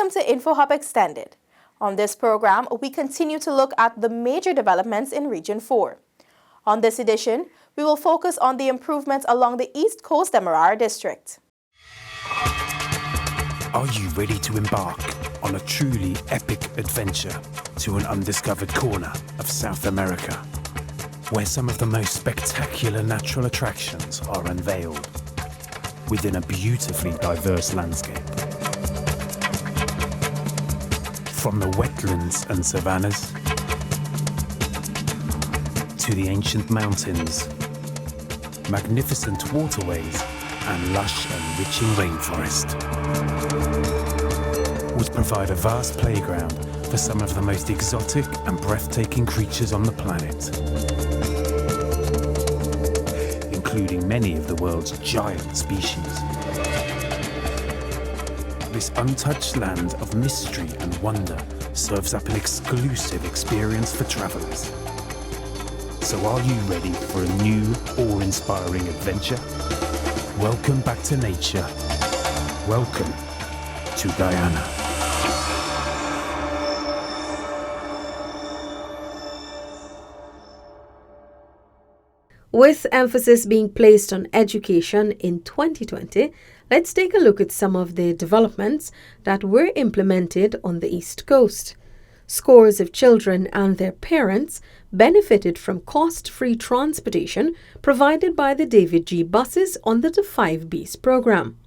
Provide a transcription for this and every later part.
Welcome to InfoHub Extended. On this program, we continue to look at the major developments in Region 4. On this edition, we will focus on the improvements along the East Coast Demerara district. Are you ready to embark on a truly epic adventure to an undiscovered corner of South America, where some of the most spectacular natural attractions are unveiled within a beautifully diverse landscape? From the wetlands and savannas to the ancient mountains, magnificent waterways and lush enriching rainforest would provide a vast playground for some of the most exotic and breathtaking creatures on the planet, including many of the world's giant species. This untouched land of mystery and wonder serves up an exclusive experience for travelers. So are you ready for a new, awe-inspiring adventure? Welcome back to nature. Welcome to Guyana. With emphasis being placed on education in 2020, let's take a look at some of the developments that were implemented on the East Coast. Scores of children and their parents benefited from cost-free transportation provided by the David G. buses under the 5Bs program.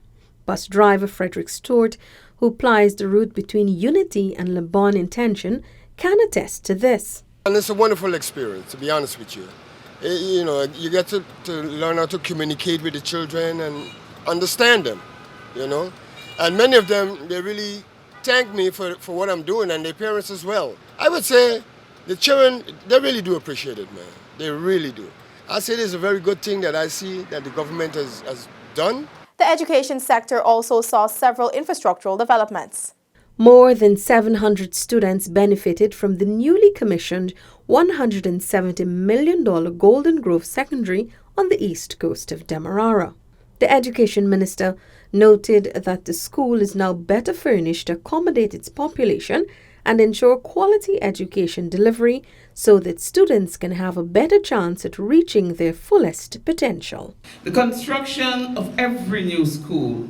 Bus driver Frederick Stewart, who plies the route between Unity and Le Bon Intention, can attest to this. And it's a wonderful experience, to be honest with you. You know, you get to learn how to communicate with the children and understand them, you know. And many of them, they really thank me for what I'm doing, and their parents as well. I would say the children, they really do appreciate it, man. They really do. I say this is a very good thing that I see that the government has done. The education sector also saw several infrastructural developments. More than 700 students benefited from the newly commissioned $170 million Golden Grove Secondary on the east coast of Demerara. The Education Minister noted that the school is now better furnished to accommodate its population and ensure quality education delivery so that students can have a better chance at reaching their fullest potential. The construction of every new school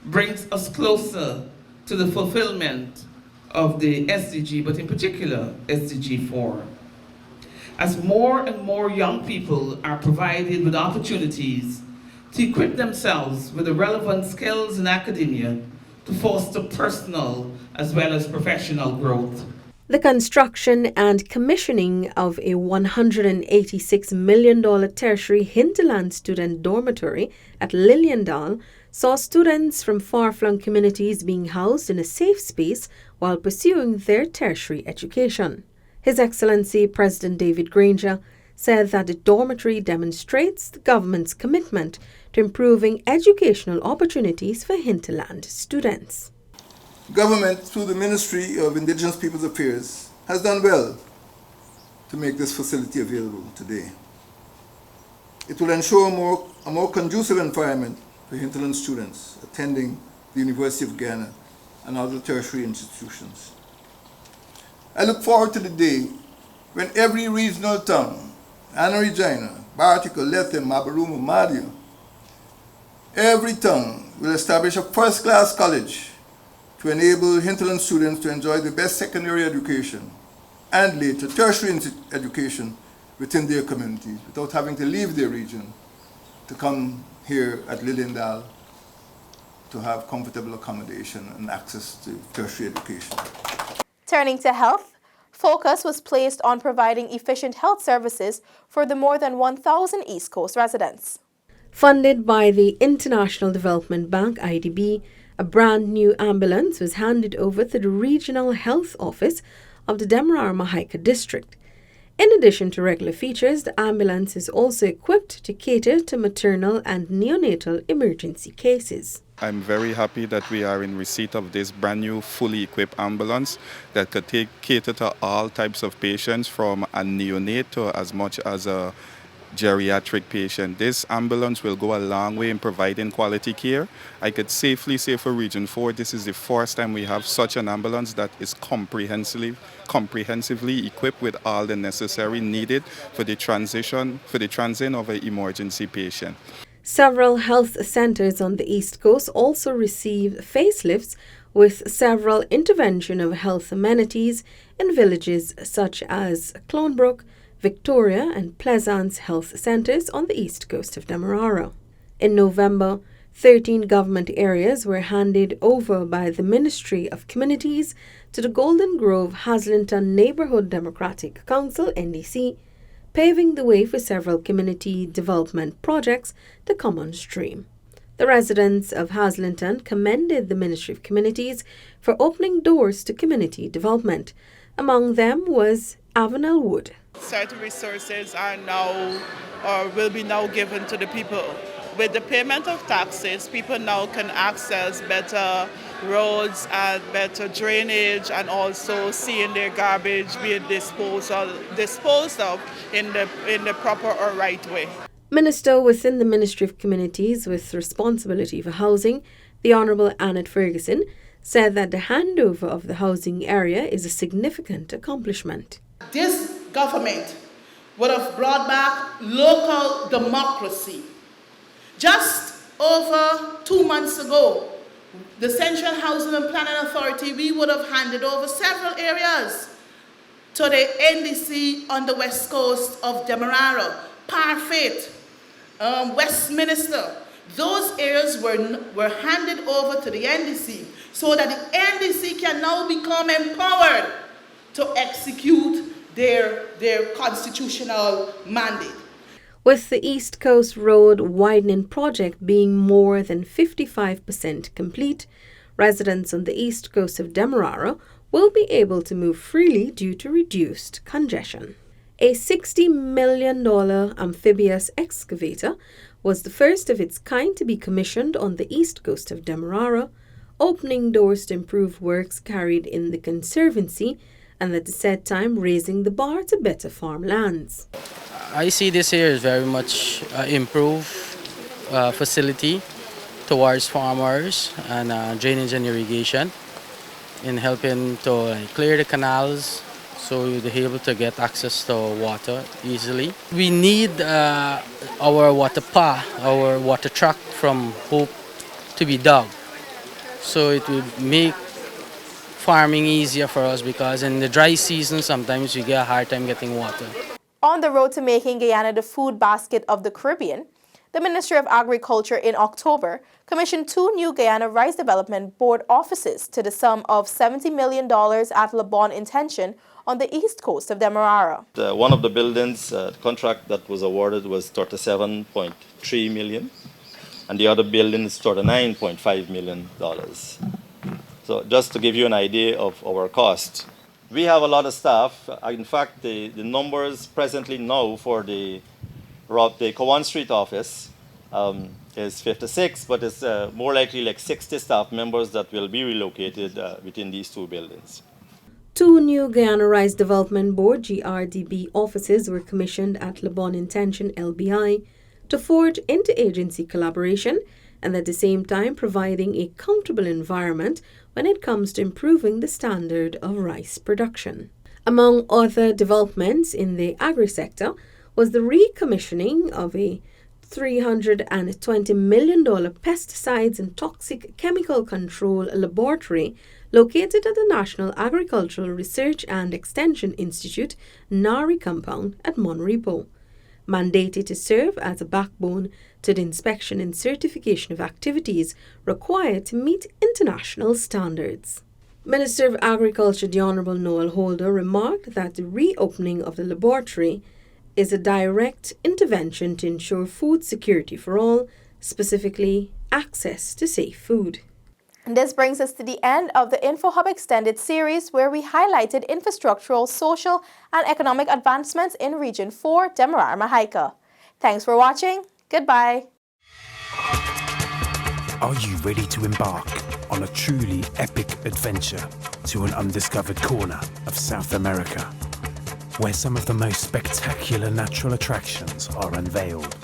brings us closer to the fulfillment of the SDG, but in particular SDG 4. As more and more young people are provided with opportunities to equip themselves with the relevant skills in academia to foster personal as well as professional growth. The construction and commissioning of a $186 million tertiary hinterland student dormitory at Liliendal saw students from far-flung communities being housed in a safe space while pursuing their tertiary education. His Excellency President David Granger said that the dormitory demonstrates the government's commitment to improving educational opportunities for hinterland students. Government, through the Ministry of Indigenous Peoples Affairs, has done well to make this facility available today. It will ensure a more conducive environment for hinterland students attending the University of Guyana and other tertiary institutions. I look forward to the day when every regional town, Anna Regina, Bartico, Lethem, Mabaruma, Madia, every town will establish a first-class college to enable hinterland students to enjoy the best secondary education and later tertiary education within their communities without having to leave their region to come here at Liliendal to have comfortable accommodation and access to tertiary education. Turning to health, focus was placed on providing efficient health services for the more than 1,000 East Coast residents. Funded by the International Development Bank, IDB, a brand new ambulance was handed over to the Regional Health Office of the Demerara-Mahaica District. In addition to regular features, the ambulance is also equipped to cater to maternal and neonatal emergency cases. I'm very happy that we are in receipt of this brand new fully equipped ambulance that could cater to all types of patients, from a neonate to as much as a geriatric patient. This ambulance will go a long way in providing quality care. I could safely say for Region 4, this is the first time we have such an ambulance that is comprehensively equipped with all the necessary needed for the transit of an emergency patient. Several health centers on the East Coast also received facelifts with several intervention of health amenities in villages such as Clonbrook, Victoria and Pleasance health centers on the east coast of Demerara. In November, 13 government areas were handed over by the Ministry of Communities to the Golden Grove Haslington Neighborhood Democratic Council (NDC), paving the way for several community development projects to come on stream. The residents of Haslington commended the Ministry of Communities for opening doors to community development. Among them was Avenel Wood. Certain resources are now or will be now given to the people. With the payment of taxes, people now can access better roads and better drainage, and also seeing their garbage being disposed of in the proper or right way. Minister within the Ministry of Communities with responsibility for housing, the Honourable Annette Ferguson, said that the handover of the housing area is a significant accomplishment. This government would have brought back local democracy. Just over 2 months ago, the Central Housing and Planning Authority, we would have handed over several areas to the NDC on the west coast of Demerara, Parfait, Westminster. Those areas were handed over to the NDC so that the NDC can now become empowered to execute their constitutional mandate. With the East Coast Road widening project being more than 55% complete, residents on the east coast of Demerara will be able to move freely due to reduced congestion. A $60 million amphibious excavator was the first of its kind to be commissioned on the east coast of Demerara, opening doors to improve works carried in the Conservancy and at the said time raising the bar to better farmlands. I see this here as very much improved facility towards farmers and drainage and irrigation in helping to clear the canals so you'll be able to get access to water easily. We need our water our water track from Hope to be dug, so it will make farming easier for us, because in the dry season sometimes we get a hard time getting water. On the road to making Guyana the food basket of the Caribbean, the Ministry of Agriculture in October commissioned 2 new Guyana Rice Development Board offices to the sum of $70 million at Le Bon Intention on the east coast of Demerara. One of the buildings, the contract that was awarded was $37.3 million, and the other building is $39.5 million. So just to give you an idea of our cost, we have a lot of staff. In fact, the numbers presently now for the Cowan Street office is 56, but it's more likely like 60 staff members that will be relocated within these 2 buildings. 2 new Guyana Rice Development Board GRDB offices were commissioned at Le Bon Intention LBI to forge interagency collaboration and at the same time providing a comfortable environment when it comes to improving the standard of rice production. Among other developments in the agri-sector was the recommissioning of a $320 million pesticides and toxic chemical control laboratory located at the National Agricultural Research and Extension Institute, NARI compound at Monrepo, mandated to serve as a backbone to the inspection and certification of activities required to meet international standards. Minister of Agriculture, the Honourable Noel Holder, remarked that the reopening of the laboratory is a direct intervention to ensure food security for all, specifically access to safe food. And this brings us to the end of the InfoHub Extended series, where we highlighted infrastructural, social, and economic advancements in Region 4, Demerara-Mahaica. Thanks for watching. Goodbye. Are you ready to embark on a truly epic adventure to an undiscovered corner of South America? where some of the most spectacular natural attractions are unveiled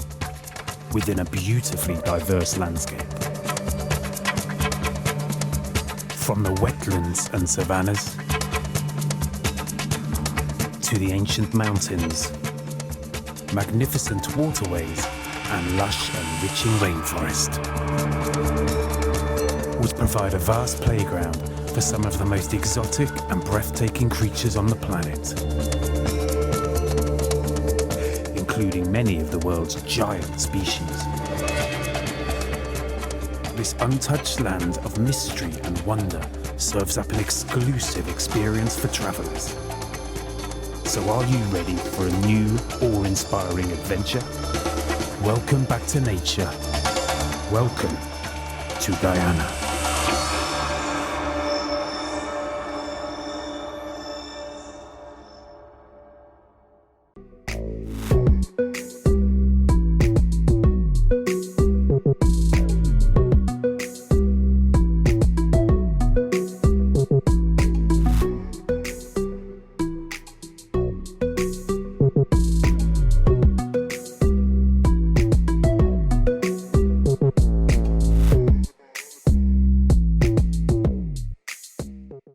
within a beautifully diverse landscape. From the wetlands and savannas to the ancient mountains, magnificent waterways and lush enriching rainforest would provide a vast playground for some of the most exotic and breathtaking creatures on the planet, including many of the world's giant species. This untouched land of mystery and wonder serves up an exclusive experience for travelers. So are you ready for a new, awe-inspiring adventure? Welcome back to nature. Welcome to Guyana.